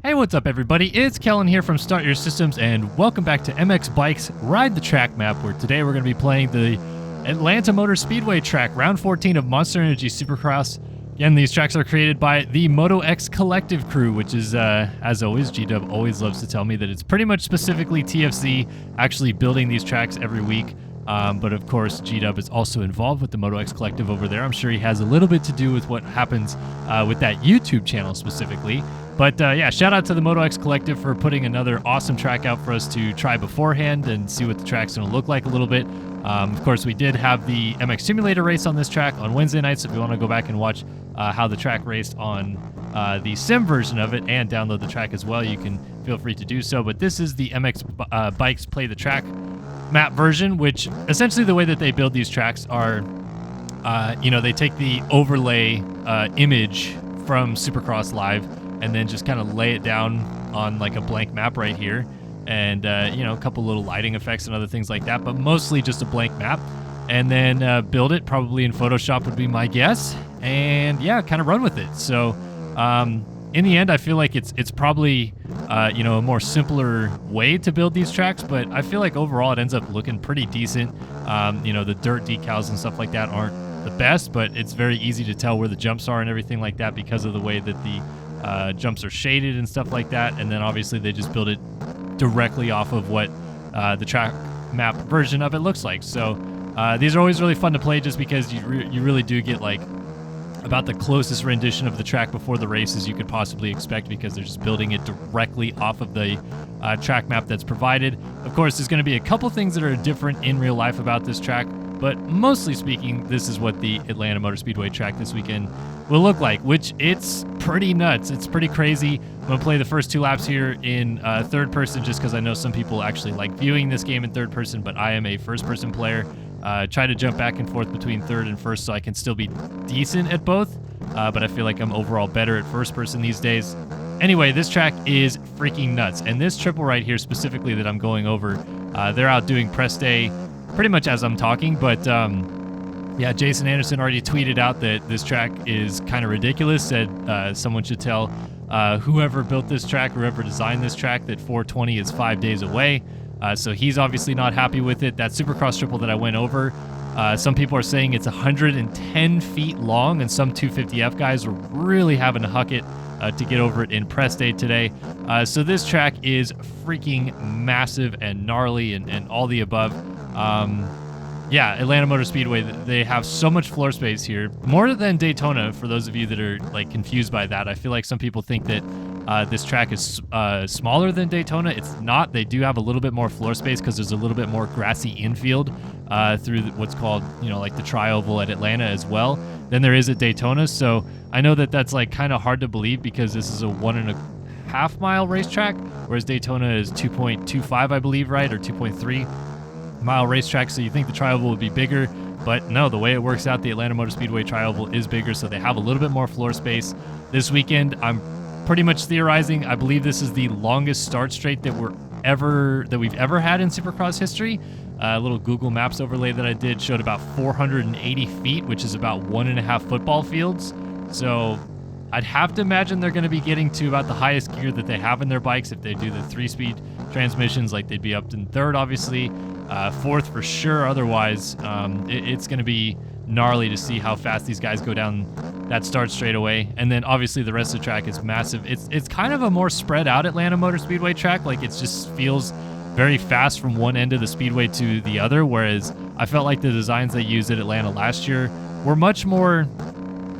Hey, what's up, everybody? It's Kellen here from Start Your Systems, and welcome back to MX Bikes Ride the Track map, where today we're going to be playing the Atlanta Motor Speedway track, round 14 of Monster Energy Supercross. Again, these tracks are created by the Moto X Collective crew, which is, as always, G-Dub always loves to tell me that it's pretty much specifically TFC actually building these tracks every week. But of course, G-Dub is also involved with the Moto X Collective over there. I'm sure he has a little bit to do with what happens with that YouTube channel specifically. But yeah, shout out to the Moto X Collective for putting another awesome track out for us to try beforehand and see what the track's going to look like a little bit. Of course, we did have the MX Simulator race on this track on Wednesday night, so if you want to go back and watch how the track raced on the sim version of it and download the track as well, you can feel free to do so. But this is the MX Bikes Play the Track map version, which essentially the way that they build these tracks are, they take the overlay image from Supercross Live and then just kind of lay it down on like a blank map right here. And, a couple little lighting effects and other things like that, but mostly just a blank map. And then build it probably in Photoshop would be my guess. And yeah, kind of run with it. So in the end, I feel like it's probably, a more simpler way to build these tracks, but I feel like overall it ends up looking pretty decent. The dirt decals and stuff like that aren't the best, but it's very easy to tell where the jumps are and everything like that because of the way that the jumps are shaded and stuff like that. And then obviously they just build it directly off of what the track map version of it looks like. So these are always really fun to play just because you really do get like about the closest rendition of the track before the races you could possibly expect, because they're just building it directly off of the track map that's provided. Of course, there's going to be a couple things that are different in real life about this track, but mostly speaking, this is what the Atlanta Motor Speedway track this weekend will look like, which it's pretty nuts. It's pretty crazy. I'm going to play the first two laps here in third person just because I know some people actually like viewing this game in third person, but I am a first person player. Try to jump back and forth between third and first so I can still be decent at both, but I feel like I'm overall better at first person these days. Anyway, this track is freaking nuts, and this triple right here specifically that I'm going over, they're out doing press day pretty much as I'm talking, but yeah, Jason Anderson already tweeted out that this track is kind of ridiculous, said someone should tell whoever built this track, whoever designed this track, that 420 is 5 days away. So he's obviously not happy with it. That Supercross triple that I went over, some people are saying it's 110 feet long, and some 250F guys are really having to huck it to get over it in press day today. So this track is freaking massive and gnarly and all the above. Yeah, Atlanta Motor Speedway, they have so much floor space here, more than Daytona. For those of you that are like confused by that, I feel like some people think that this track is smaller than Daytona. It's not. They do have a little bit more floor space because there's a little bit more grassy infield through what's called, like the tri-oval at Atlanta as well, than there is at Daytona. So I know that that's like kind of hard to believe because this is a 1.5 mile racetrack, whereas Daytona is 2.25, I believe, right? Or 2.3 mile racetrack. So you think the tri-oval would be bigger, but no, the way it works out, the Atlanta Motor Speedway tri-oval is bigger, so they have a little bit more floor space. This weekend, I'm pretty much theorizing, I believe this is the longest start straight that we've ever had in Supercross history. A little Google Maps overlay that I did showed about 480 feet, which is about 1.5 football fields. So I'd have to imagine they're going to be getting to about the highest gear that they have in their bikes. If they do the 3-speed transmissions, like they'd be up in third, obviously, fourth for sure. Otherwise, it's going to be gnarly to see how fast these guys go down that start straight away. And then obviously the rest of the track is massive. It's kind of a more spread out Atlanta Motor Speedway track. Like it just feels very fast from one end of the speedway to the other, whereas I felt like the designs they used at Atlanta last year were much more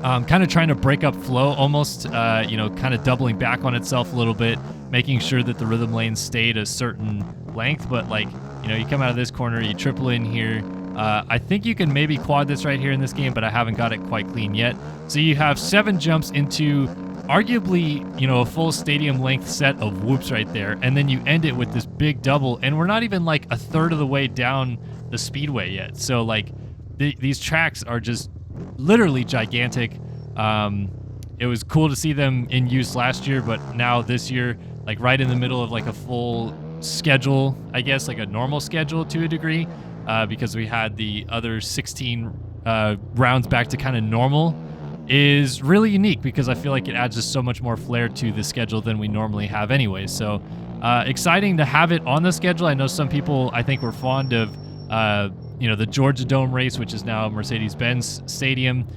kind of trying to break up flow, almost kind of doubling back on itself a little bit, making sure that the rhythm lanes stayed a certain length. But like, you come out of this corner, you triple in here. I think you can maybe quad this right here in this game, but I haven't got it quite clean yet. So you have 7 jumps into arguably, a full stadium length set of whoops right there. And then you end it with this big double, and we're not even like a third of the way down the speedway yet. So like these tracks are just literally gigantic. It was cool to see them in use last year, but now this year, like right in the middle of like a full schedule, I guess, like a normal schedule to a degree, because we had the other 16 rounds back to kind of normal is really unique because I feel like it adds just so much more flair to the schedule than we normally have anyway. So exciting to have it on the schedule. I know some people, I think, were fond of the Georgia Dome race, which is now Mercedes-Benz Stadium,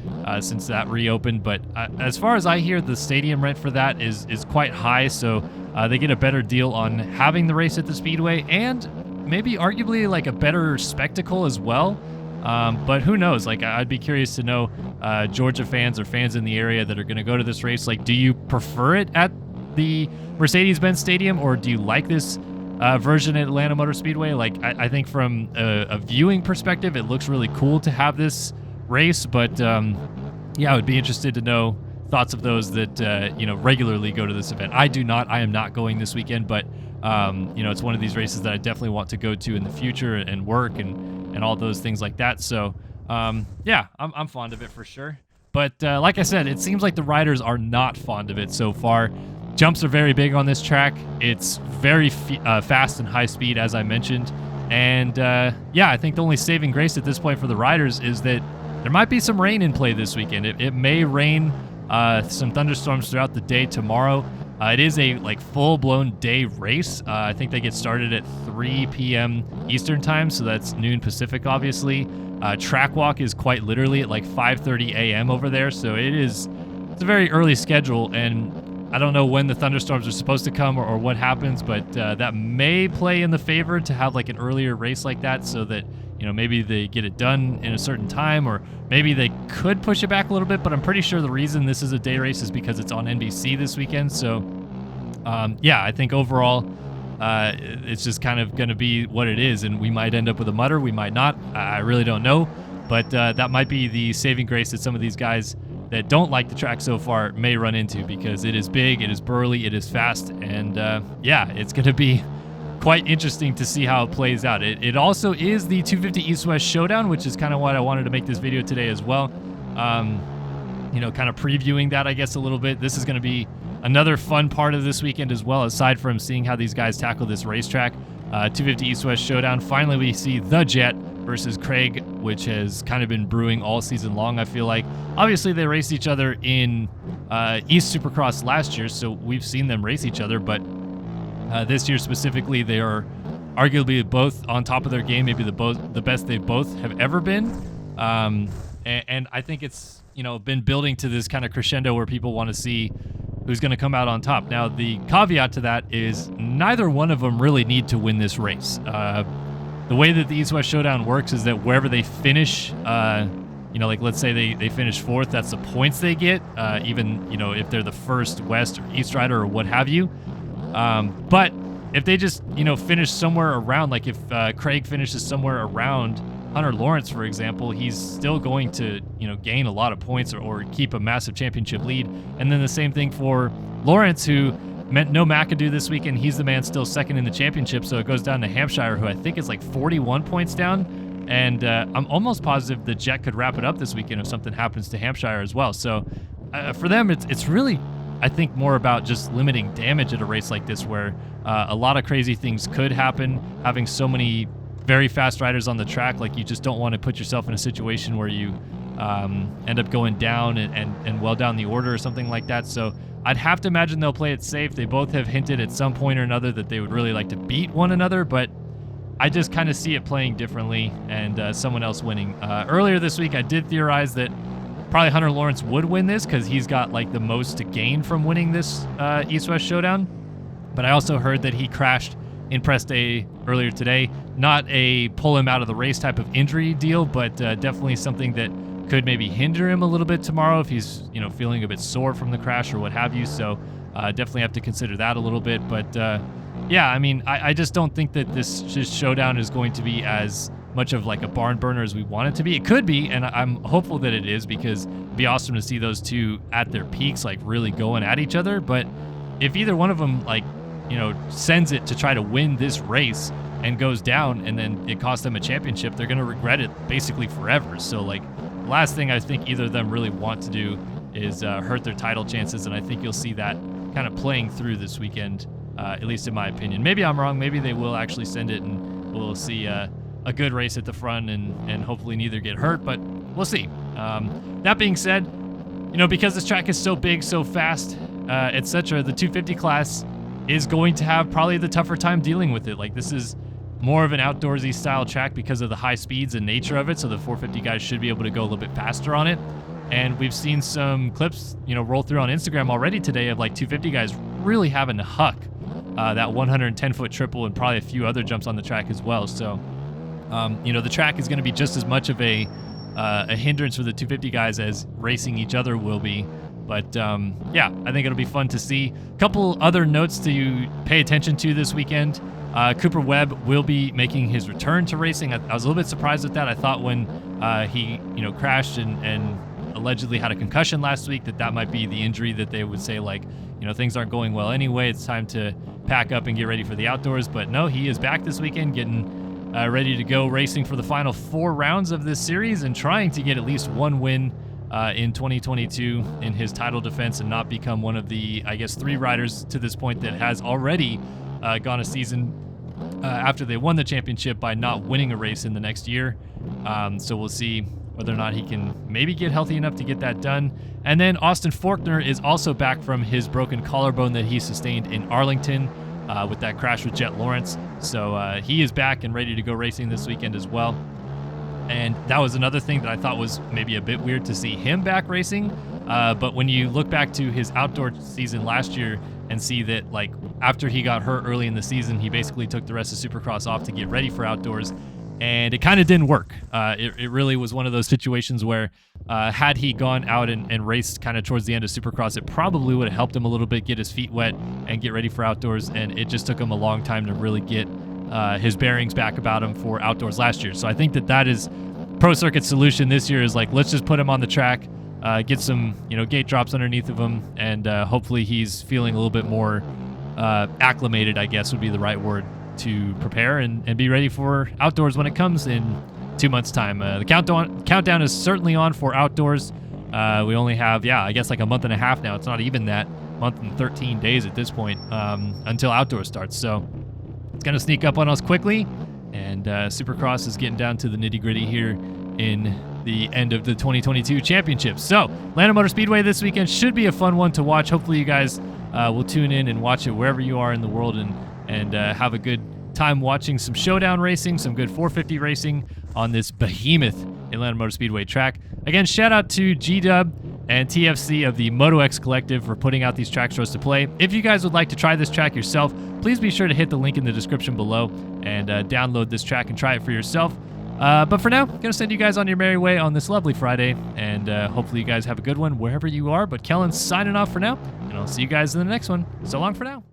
since that reopened. But as far as I hear, the stadium rent for that is quite high, so they get a better deal on having the race at the Speedway, and maybe arguably like a better spectacle as well. But who knows? Like, I'd be curious to know, Georgia fans or fans in the area that are going to go to this race, like, do you prefer it at the Mercedes-Benz Stadium, or do you like this version at Atlanta Motor Speedway? Like, I think from a viewing perspective, it looks really cool to have this race, but yeah, I would be interested to know thoughts of those that regularly go to this event. I do not. I am not going this weekend, but it's one of these races that I definitely want to go to in the future and work and all those things like that. So yeah, I'm fond of it for sure. But like I said, it seems like the riders are not fond of it so far. Jumps are very big on this track. It's very fast and high speed, as I mentioned. And yeah, I think the only saving grace at this point for the riders is that there might be some rain in play this weekend. It may rain, some thunderstorms throughout the day tomorrow. It is a full-blown day race. I think they get started at 3 p.m. Eastern time, so that's noon Pacific, obviously. Track walk is quite literally at 5:30 a.m. over there, so it's a very early schedule, and I don't know when the thunderstorms are supposed to come or what happens, but that may play in the favor to have an earlier race like that, so that maybe they get it done in a certain time, or maybe they could push it back a little bit. But I'm pretty sure the reason this is a day race is because it's on NBC this weekend. So yeah, I think overall it's just kind of going to be what it is, and we might end up with a mutter, we might not. I really don't know, but that might be the saving grace that some of these guys that don't like the track so far may run into, because it is big, it is burly, it is fast, and yeah, it's going to be quite interesting to see how it plays out. It also is the 250 East-West Showdown, which is kind of why I wanted to make this video today as well. Kind of previewing that, I guess, a little bit. This is going to be another fun part of this weekend as well, aside from seeing how these guys tackle this racetrack. 250 East-West Showdown. Finally, we see the Jet versus Craig, which has kind of been brewing all season long, I feel like. Obviously, they raced each other in East Supercross last year, so we've seen them race each other, but this year specifically, they are arguably both on top of their game, maybe the best they both have ever been. And I think it's been building to this kind of crescendo where people want to see who's going to come out on top. Now, the caveat to that is neither one of them really need to win this race. The way that the East-West Showdown works is that wherever they finish, let's say they finish fourth, that's the points they get, even if they're the first West or East rider or what have you. But if they just, finish somewhere around, if Craig finishes somewhere around Hunter Lawrence, for example, he's still going to, gain a lot of points or keep a massive championship lead. And then the same thing for Lawrence, who meant no McAdoo this weekend. He's the man still second in the championship. So it goes down to Hampshire, who I think is 41 points down. And I'm almost positive the Jet could wrap it up this weekend if something happens to Hampshire as well. So for them, it's really, I think, more about just limiting damage at a race like this, where a lot of crazy things could happen. Having so many very fast riders on the track, you just don't want to put yourself in a situation where you end up going down and well down the order or something like that. So I'd have to imagine they'll play it safe. They both have hinted at some point or another that they would really like to beat one another, but I just kind of see it playing differently and someone else winning. Earlier this week, I did theorize that probably Hunter Lawrence would win this because he's got the most to gain from winning this East-West Showdown. But I also heard that he crashed in press day earlier today. Not a pull him out of the race type of injury deal, but definitely something that could maybe hinder him a little bit tomorrow if he's feeling a bit sore from the crash or what have you. So definitely have to consider that a little bit. But yeah, I mean, I just don't think that this showdown is going to be as much of a barn burner as we want it to be. It could be, and I'm hopeful that it is, because it'd be awesome to see those two at their peaks, really going at each other. But if either one of them sends it to try to win this race and goes down and then it costs them a championship, they're going to regret it basically forever. So the last thing I think either of them really want to do is hurt their title chances, and I think you'll see that kind of playing through this weekend, at least in my opinion. Maybe I'm wrong. Maybe they will actually send it and we'll see a good race at the front and hopefully neither get hurt, but we'll see. That being said, you know, because this track is so big, so fast, etc., the 250 class is going to have probably the tougher time dealing with it. Like, this is more of an outdoorsy style track because of the high speeds and nature of it, so the 450 guys should be able to go a little bit faster on it. And we've seen some clips, you know, roll through on Instagram already today of like 250 guys really having to huck that 110-foot triple and probably a few other jumps on the track as well. So, you know, the track is going to be just as much of a hindrance for the 250 guys as racing each other will be. But yeah, I think it'll be fun to see. A couple other notes to pay attention to this weekend. Cooper Webb will be making his return to racing. I was a little bit surprised with that. I thought when he, you know, crashed and allegedly had a concussion last week that might be the injury that they would say, like, you know, things aren't going well anyway. It's time to pack up and get ready for the outdoors. But no, he is back this weekend, getting ready to go racing for the final 4 rounds of this series and trying to get at least one win in 2022 in his title defense and not become one of the, I guess, 3 riders to this point that has already gone a season after they won the championship by not winning a race in the next year. So we'll see whether or not he can maybe get healthy enough to get that done. And then Austin Faulkner is also back from his broken collarbone that he sustained in Arlington with that crash with Jet Lawrence. So he is back and ready to go racing this weekend as well. And that was another thing that I thought was maybe a bit weird to see him back racing. But when you look back to his outdoor season last year and see that, like, after he got hurt early in the season, he basically took the rest of Supercross off to get ready for outdoors. And it kind of didn't work. It really was one of those situations where had he gone out and raced kind of towards the end of Supercross, it probably would have helped him a little bit get his feet wet and get ready for outdoors. And it just took him a long time to really get his bearings back about him for outdoors last year. So I think that is Pro Circuit's solution this year is, like, let's just put him on the track, get some, you know, gate drops underneath of him, and hopefully he's feeling a little bit more acclimated, I guess would be the right word, to prepare and be ready for outdoors when it comes in 2 months' time. The countdown is certainly on for outdoors. We only have, I guess like a month and a half now. It's not even that, month and 13 days at this point until outdoors starts. So it's going to sneak up on us quickly, and Supercross is getting down to the nitty-gritty here in the end of the 2022 championship. So Atlanta Motor Speedway this weekend should be a fun one to watch. Hopefully you guys will tune in and watch it wherever you are in the world and have a good time watching some showdown racing, some good 450 racing on this behemoth Atlanta Motor Speedway track. Again, shout out to G-Dub and TFC of the MotoX Collective for putting out these tracks for us to play. If you guys would like to try this track yourself, please be sure to hit the link in the description below and download this track and try it for yourself. But for now, I'm going to send you guys on your merry way on this lovely Friday, and hopefully you guys have a good one wherever you are. But Kellen's signing off for now, and I'll see you guys in the next one. So long for now.